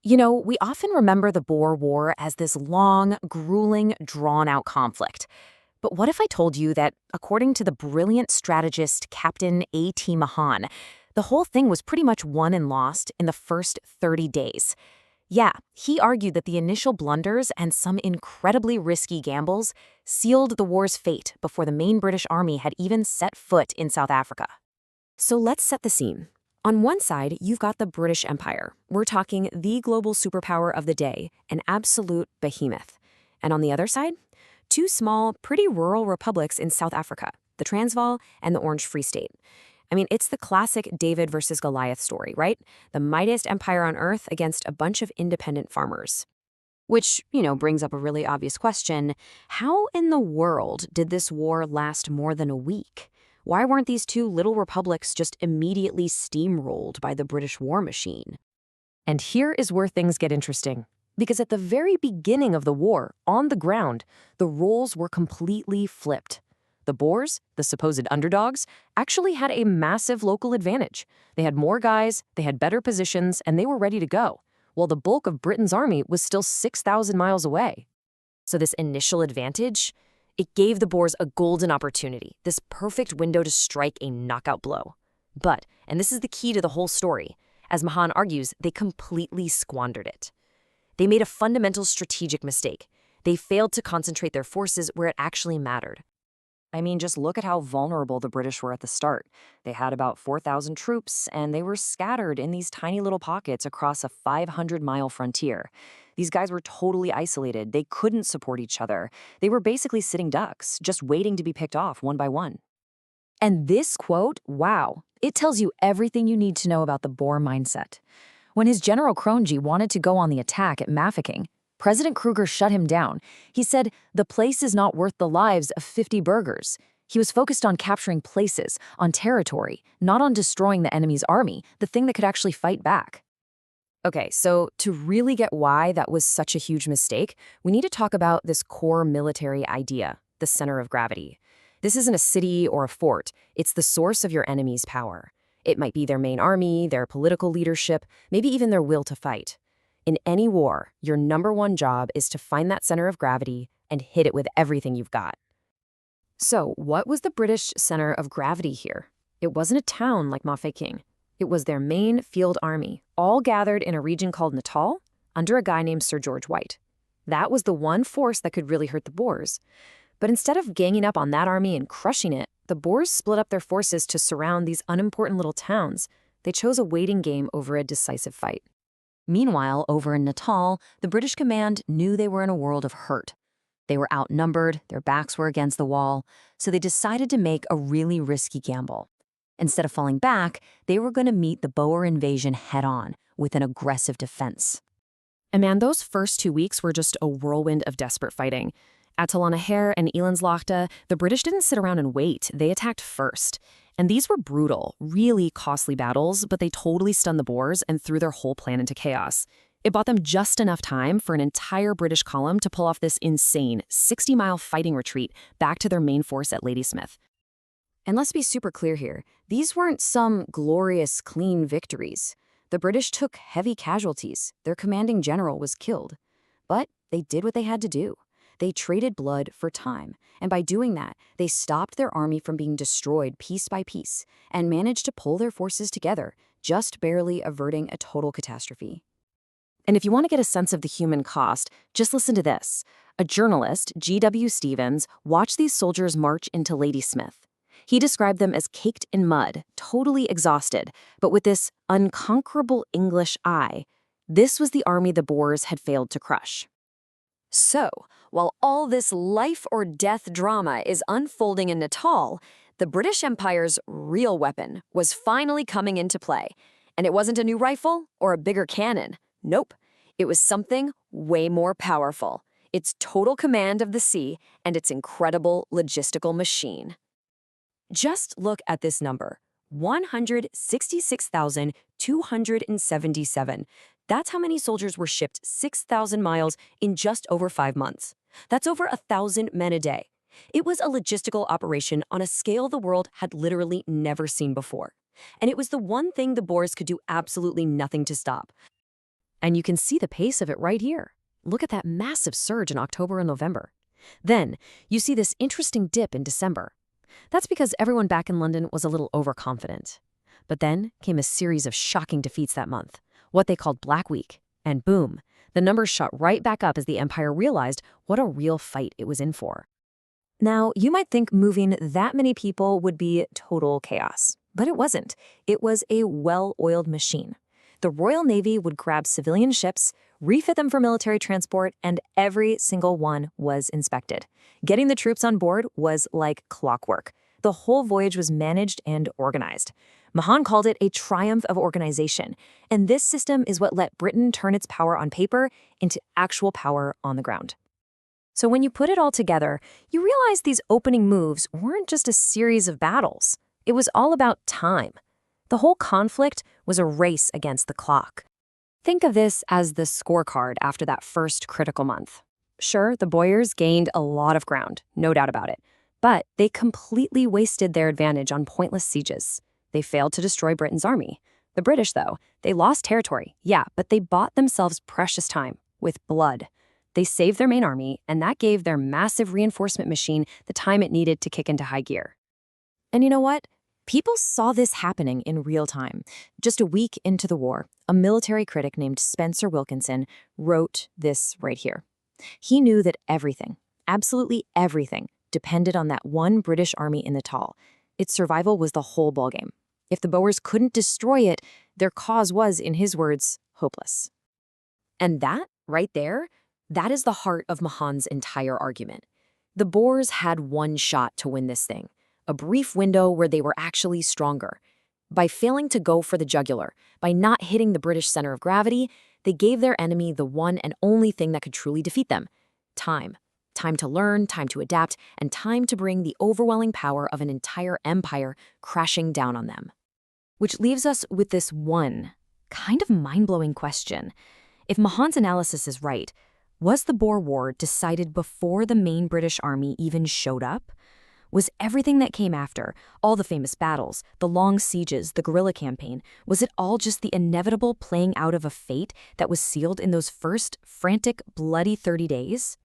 We often remember the Boer War as this long, grueling, drawn-out conflict. But what if I told you that, according to the brilliant strategist Captain A.T. Mahan, the whole thing was pretty much won and lost in the first 30 days? Yeah, he argued that the initial blunders and some incredibly risky gambles sealed the war's fate before the main British army had even set foot in South Africa. So let's set the scene. On one side, you've got the British Empire. We're talking the global superpower of the day, an absolute behemoth. And on the other side, two small, pretty rural republics in South Africa, the Transvaal and the Orange Free State. I mean, it's the classic David versus Goliath story, right? The mightiest empire on earth against a bunch of independent farmers. Which brings up a really obvious question. How in the world did this war last more than a week? Why weren't these two little republics just immediately steamrolled by the British war machine? And here is where things get interesting. Because at the very beginning of the war, on the ground, the roles were completely flipped. The Boers, the supposed underdogs, actually had a massive local advantage. They had more guys, they had better positions, and they were ready to go, while the bulk of Britain's army was still 6,000 miles away. So this initial advantage, it gave the Boers a golden opportunity, this perfect window to strike a knockout blow. But, and this is the key to the whole story, as Mahan argues, they completely squandered it. They made a fundamental strategic mistake. They failed to concentrate their forces where it actually mattered. I mean, just look at how vulnerable the British were at the start. They had about 4,000 troops, and they were scattered in these tiny little pockets across a 500-mile frontier. These guys were totally isolated. They couldn't support each other. They were basically sitting ducks, just waiting to be picked off one by one. And this quote, wow, it tells you everything you need to know about the Boer mindset. When his General Kronje wanted to go on the attack at Mafeking, President Kruger shut him down. He said, "The place is not worth the lives of 50 burghers." He was focused on capturing places, on territory, not on destroying the enemy's army, the thing that could actually fight back. Okay, so to really get why that was such a huge mistake, we need to talk about this core military idea, the center of gravity. This isn't a city or a fort. It's the source of your enemy's power. It might be their main army, their political leadership, maybe even their will to fight. In any war, your number one job is to find that center of gravity and hit it with everything you've got. So, what was the British center of gravity here? It wasn't a town like Mafeking. It was their main field army, all gathered in a region called Natal, under a guy named Sir George White. That was the one force that could really hurt the Boers. But instead of ganging up on that army and crushing it, the Boers split up their forces to surround these unimportant little towns. They chose a waiting game over a decisive fight. Meanwhile, over in Natal, the British command knew they were in a world of hurt. They were outnumbered, their backs were against the wall, so they decided to make a really risky gamble. Instead of falling back, they were going to meet the Boer invasion head-on with an aggressive defense. And man, those first 2 weeks were just a whirlwind of desperate fighting. At Talanaher and Elandslaagte, the British didn't sit around and wait. They attacked first. And these were brutal, really costly battles, but they totally stunned the Boers and threw their whole plan into chaos. It bought them just enough time for an entire British column to pull off this insane 60-mile fighting retreat back to their main force at Ladysmith. And let's be super clear here, these weren't some glorious, clean victories. The British took heavy casualties. Their commanding general was killed. But they did what they had to do. They traded blood for time, and by doing that, they stopped their army from being destroyed piece by piece and managed to pull their forces together, just barely averting a total catastrophe. And if you want to get a sense of the human cost, just listen to this. A journalist, G.W. Stevens, watched these soldiers march into Ladysmith. He described them as caked in mud, totally exhausted, but with this unconquerable English eye. This was the army the Boers had failed to crush. So, while all this life-or-death drama is unfolding in Natal, the British Empire's real weapon was finally coming into play. And it wasn't a new rifle or a bigger cannon. Nope. It was something way more powerful. Its total command of the sea and its incredible logistical machine. Just look at this number. 166,277. That's how many soldiers were shipped 6,000 miles in just over 5 months. That's over 1,000 men a day. It was a logistical operation on a scale the world had literally never seen before. And it was the one thing the Boers could do absolutely nothing to stop. And you can see the pace of it right here. Look at that massive surge in October and November. Then, you see this interesting dip in December. That's because everyone back in London was a little overconfident. But then came a series of shocking defeats that month, what they called Black Week. And boom, the numbers shot right back up as the empire realized what a real fight it was in for. Now, you might think moving that many people would be total chaos, but it wasn't. It was a well-oiled machine. The Royal Navy would grab civilian ships, refit them for military transport, and every single one was inspected. Getting the troops on board was like clockwork. The whole voyage was managed and organized. Mahan called it a triumph of organization, and this system is what let Britain turn its power on paper into actual power on the ground. So when you put it all together, you realize these opening moves weren't just a series of battles. It was all about time. The whole conflict was a race against the clock. Think of this as the scorecard after that first critical month. Sure, the Boers gained a lot of ground, no doubt about it, but they completely wasted their advantage on pointless sieges. They failed to destroy Britain's army. The British, though, they lost territory, yeah, but they bought themselves precious time with blood. They saved their main army, and that gave their massive reinforcement machine the time it needed to kick into high gear. And you know what? People saw this happening in real time. Just a week into the war, a military critic named Spencer Wilkinson wrote this right here. He knew that everything, absolutely everything, depended on that one British army in the Tal. Its survival was the whole ballgame. If the Boers couldn't destroy it, their cause was, in his words, hopeless. And that, right there, that is the heart of Mahan's entire argument. The Boers had one shot to win this thing. A brief window where they were actually stronger. By failing to go for the jugular, by not hitting the British center of gravity, they gave their enemy the one and only thing that could truly defeat them: time. Time to learn, time to adapt, and time to bring the overwhelming power of an entire empire crashing down on them. Which leaves us with this one kind of mind-blowing question. If Mahan's analysis is right, was the Boer War decided before the main British army even showed up? Was everything that came after, all the famous battles, the long sieges, the guerrilla campaign, was it all just the inevitable playing out of a fate that was sealed in those first frantic, bloody 30 days?